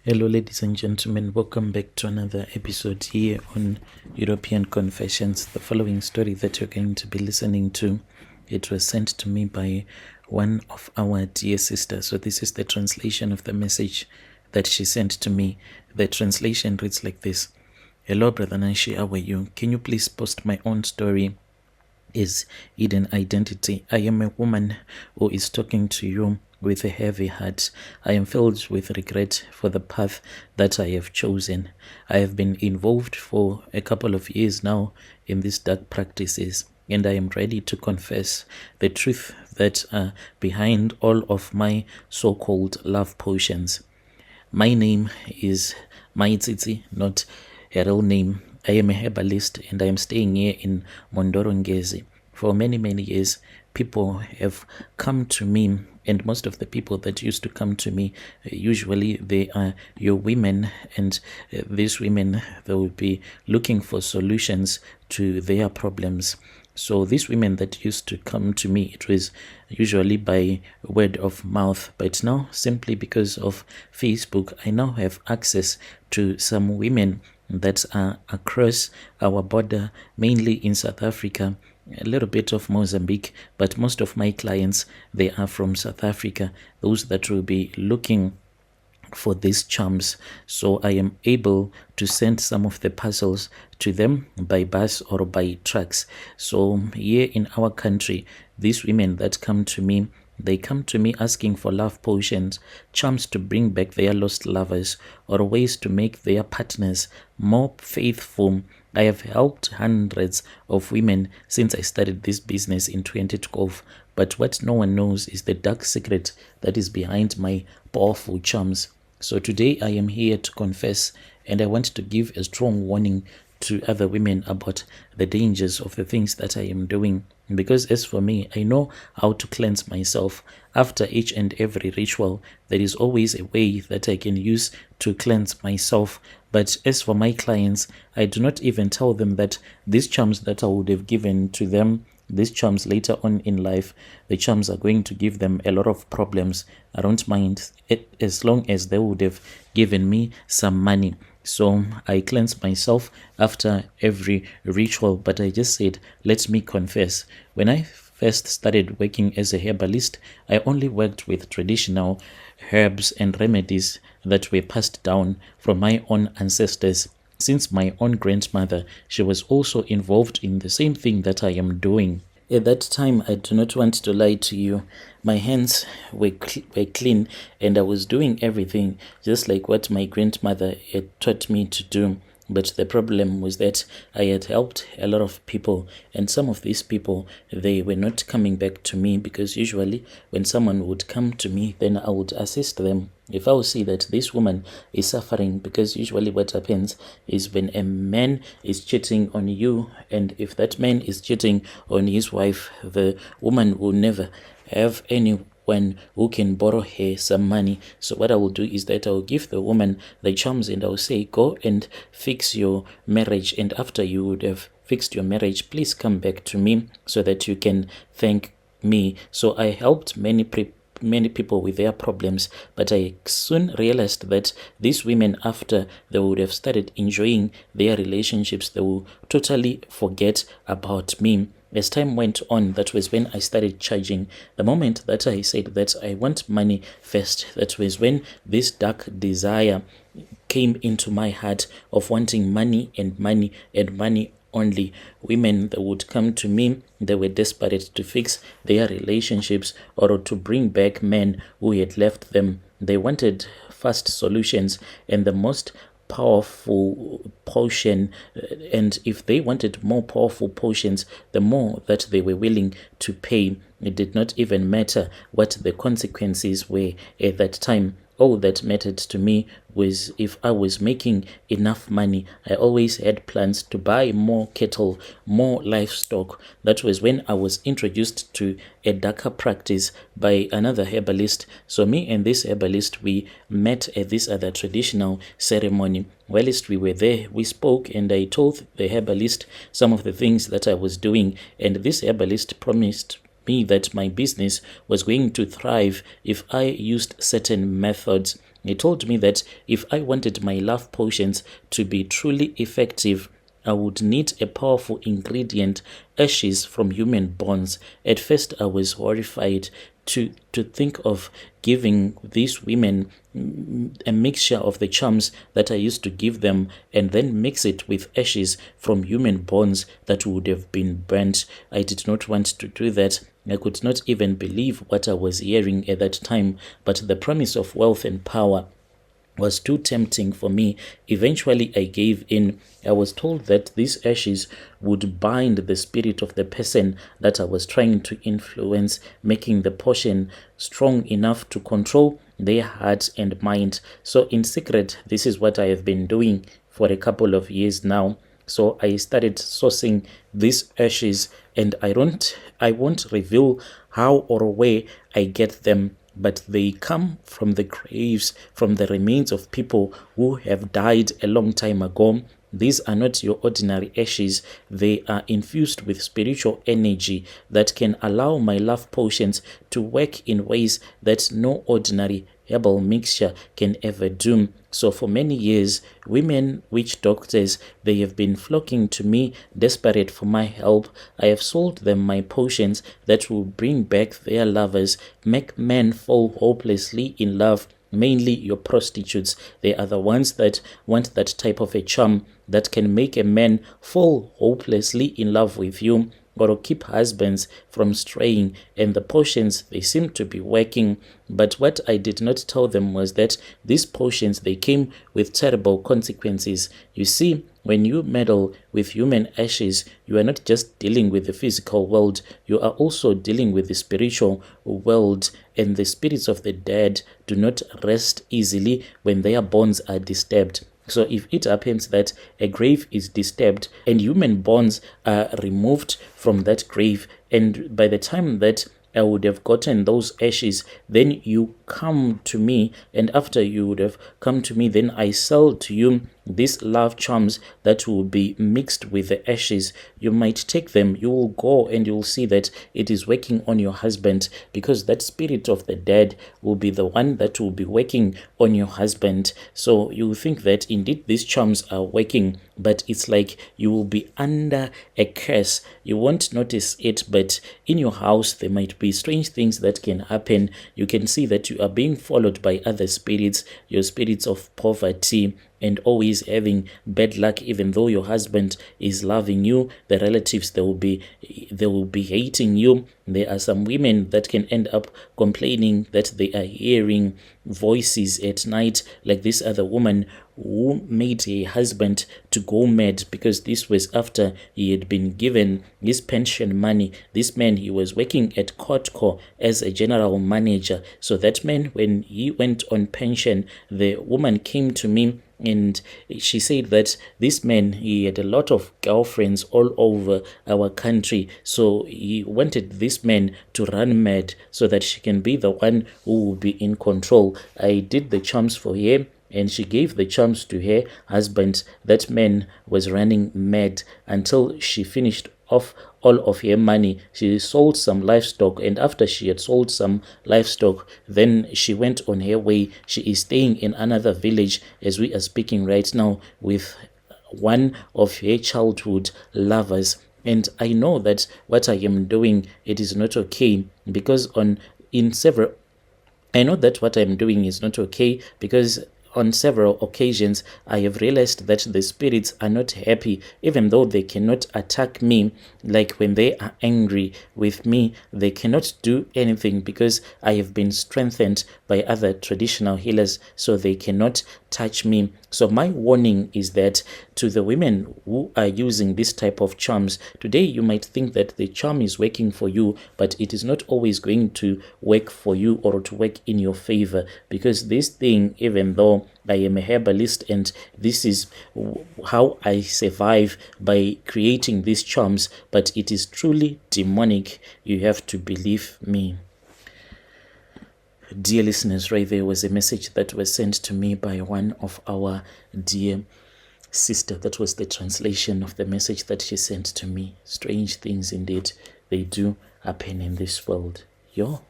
Hello, ladies and gentlemen. Welcome back to another episode here on European Confessions. The following story that you're going to be listening to, it was sent to me by one of our dear sisters. So this is the translation of the message that she sent to me. The translation reads like this. Hello, Brother Nanshi, how are you? Can you please post my own story? Is hidden identity. I am a woman who is talking to you with a heavy heart. I am filled with regret for the path that I have chosen. I have been involved for a couple of years now in these dark practices, and I am ready to confess the truth that are behind all of my so-called love potions. My name is Maititi, not a real name. I am a herbalist and I am staying here in Mondorongezi. For many, many years, people have come to me, and most of the people that used to come to me, usually they are your women, and these women, they will be looking for solutions to their problems. So these women that used to come to me, it was usually by word of mouth. But now, simply because of Facebook, I now have access to some women that are across our border, mainly in South Africa, a little bit of Mozambique, but most of my clients, they are from South Africa, those that will be looking for these charms. So I am able to send some of the parcels to them by bus or by trucks. So here in our country, these women that come to me, they come to me asking for love potions, charms to bring back their lost lovers, or ways to make their partners more faithful. I have helped hundreds of women since I started this business in 2012. But what no one knows is the dark secret that is behind my powerful charms. So today I am here to confess, and I want to give a strong warning to other women about the dangers of the things that I am doing. Because as for me, I know how to cleanse myself. After each and every ritual, there is always a way that I can use to cleanse myself. But as for my clients, I do not even tell them that these charms that I would have given to them, these charms later on in life, the charms are going to give them a lot of problems. I don't mind it as long as they would have given me some money. So I cleanse myself after every ritual, but I just said, let me confess. When I first started working as a herbalist, I only worked with traditional herbs and remedies that were passed down from my own ancestors. Since my own grandmother, she was also involved in the same thing that I am doing. At that time, I do not want to lie to you. My hands were clean, and I was doing everything just like what my grandmother had taught me to do. But the problem was that I had helped a lot of people, and some of these people, they were not coming back to me, because usually when someone would come to me, then I would assist them. If I would see that this woman is suffering, because usually what happens is when a man is cheating on you, and if that man is cheating on his wife, the woman will never have anyone who can borrow her some money. So what I will do is that I will give the woman the charms, and I will say, go and fix your marriage, and after you would have fixed your marriage, please come back to me so that you can thank me. So I helped many people with their problems, but I soon realized that these women, after they would have started enjoying their relationships, they will totally forget about me. As time went on, that was when I started charging. The moment that I said that I want money first, that was when this dark desire came into my heart of wanting money and money and money only. Women that would come to me, they were desperate to fix their relationships or to bring back men who had left them. They wanted fast solutions and the most powerful potion, and if they wanted more powerful potions, the more that they were willing to pay. It did not even matter what the consequences were at that time. All that mattered to me was if I was making enough money. I always had plans to buy more cattle, more livestock. That was when I was introduced to a darker practice by another herbalist. So me and this herbalist, we met at this other traditional ceremony. Whilst we were there, we spoke, and I told the herbalist some of the things that I was doing, and this herbalist promised me that my business was going to thrive if I used certain methods. He told me that if I wanted my love potions to be truly effective, I would need a powerful ingredient, ashes from human bones. At first, I was horrified to think of giving these women a mixture of the charms that I used to give them and then mix it with ashes from human bones that would have been burnt. I did not want to do that. I could not even believe what I was hearing at that time, but the promise of wealth and power was too tempting for me. Eventually, I gave in. I was told that these ashes would bind the spirit of the person that I was trying to influence, making the potion strong enough to control their heart and mind. So in secret, this is what I have been doing for a couple of years now. So I started sourcing these ashes, and I won't reveal how or where I get them, but they come from the graves, from the remains of people who have died a long time ago. These are not your ordinary ashes. They are infused with spiritual energy that can allow my love potions to work in ways that no ordinary herbal mixture can ever do. So for many years, women witch doctors, they have been flocking to me, desperate for my help. I have sold them my potions that will bring back their lovers, make men fall hopelessly in love. Mainly your prostitutes. They are the ones that want that type of a charm that can make a man fall hopelessly in love with you, or keep husbands from straying. And the potions, they seem to be working. But what I did not tell them was that these potions, they came with terrible consequences. You see, when you meddle with human ashes, you are not just dealing with the physical world, you are also dealing with the spiritual world. And the spirits of the dead do not rest easily when their bones are disturbed. So if it happens that a grave is disturbed and human bones are removed from that grave, and by the time that I would have gotten those ashes, then you come to me, and after you would have come to me, then I sell to you these love charms that will be mixed with the ashes. You might take them, you will go and you will see that it is working on your husband, because that spirit of the dead will be the one that will be working on your husband. So you think that indeed these charms are working, but it's like you will be under a curse. You won't notice it, but in your house there might be strange things that can happen. You can see that you are being followed by other spirits, your spirits of poverty, and always having bad luck. Even though your husband is loving you, the relatives, they will be hating you. There are some women that can end up complaining that they are hearing voices at night, like this other woman who made a husband to go mad, because this was after he had been given his pension money. This man, he was working at Kotko as a general manager. So that man, when he went on pension, the woman came to me and she said that this man, he had a lot of girlfriends all over our country, so he wanted this man to run mad so that she can be the one who will be in control. I did the charms for her, and she gave the charms to her husband. That man was running mad until she finished off all of her money. She sold some livestock, and after she had sold some livestock, then she went on her way. She is staying in another village as we are speaking right now with one of her childhood lovers. And I know that what I am doing, it is not okay, because I know that what I'm doing is not okay, because on several occasions I have realized that the spirits are not happy, even though they cannot attack me. Like when they are angry with me, they cannot do anything, because I have been strengthened by other traditional healers, so they cannot touch me. So my warning is that to the women who are using this type of charms, today you might think that the charm is working for you, but it is not always going to work for you or to work in your favor, because this thing, even though I am a herbalist and this is how I survive by creating these charms, but it is truly demonic. You have to believe me. Dear listeners, right there was a message that was sent to me by one of our dear sister. That was the translation of the message that she sent to me. Strange things indeed, they do happen in this world. Yo.